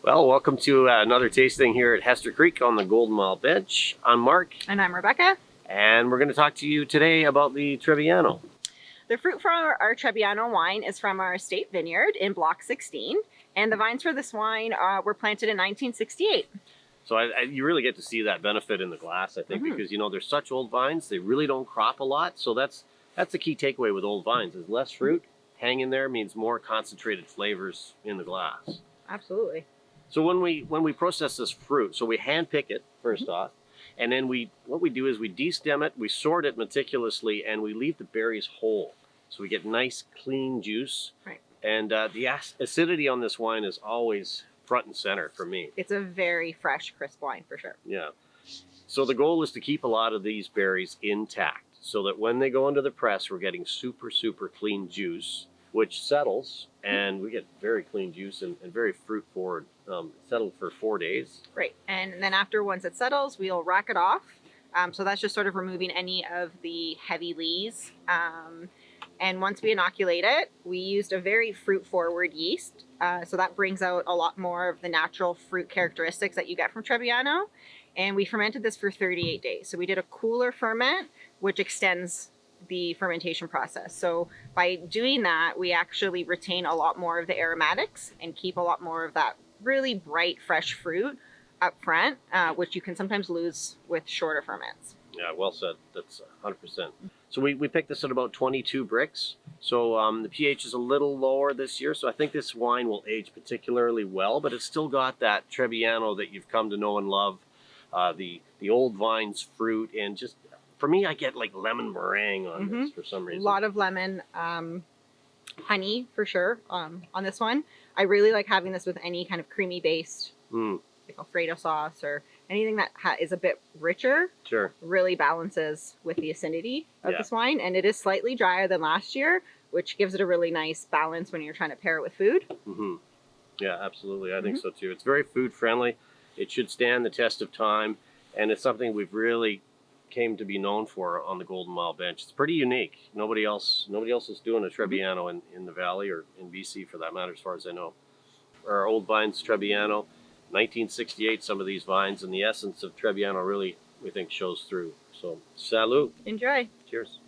Well, welcome to another tasting here at Hester Creek on the Golden Mile Bench. I'm Mark. And I'm Rebecca. And we're going to talk to you today about the Trebbiano. The fruit for our Trebbiano wine is from our estate vineyard in Block 16. And the vines for this wine were planted in 1968. So you really get to see that benefit in the glass, I think, because, they're such old vines. They really don't crop a lot. So that's the key takeaway with old vines is less fruit. Hanging there means more concentrated flavors in the glass. Absolutely. So when we process this fruit, so we hand pick it first off, and then what we do is we destem it, we sort it meticulously, and we leave the berries whole. So we get nice, clean juice. Right. And the acidity on this wine is always front and center for me. It's a very fresh, crisp wine for sure. Yeah. So the goal is to keep a lot of these berries intact so that when they go into the press, we're getting super, super clean juice, which settles, and we get very clean juice and very fruit forward. Settled for 4 days. Right. And then once it settles, we'll rack it off. So that's just sort of removing any of the heavy lees. And once we inoculate it, we used a very fruit forward yeast. So that brings out a lot more of the natural fruit characteristics that you get from Trebbiano. And we fermented this for 38 days. So we did a cooler ferment, which extends the fermentation process. So by doing that, we actually retain a lot more of the aromatics and keep a lot more of that really bright, fresh fruit up front, which you can sometimes lose with shorter ferments. Yeah, well said. That's 100%. So we picked this at about 22 bricks. So the pH is a little lower this year. So I think this wine will age particularly well, but it's still got that Trebbiano that you've come to know and love. The old vines fruit, and just for me, I get like lemon meringue on this for some reason. A lot of lemon, honey for sure on this one. I really like having this with any kind of creamy based like Alfredo sauce or anything that is a bit richer. Sure. Really balances with the acidity of this wine. And it is slightly drier than last year, which gives it a really nice balance when you're trying to pair it with food. Yeah, absolutely. I think so too. It's very food friendly. It should stand the test of time. And it's something we've really came to be known for on the Golden Mile Bench. It's pretty unique. Nobody else is doing a Trebbiano in the valley or in BC for that matter, as far as I know. Our old vines Trebbiano, 1968, some of these vines, and the essence of Trebbiano really, we think, shows through. So, salut. Enjoy. Cheers.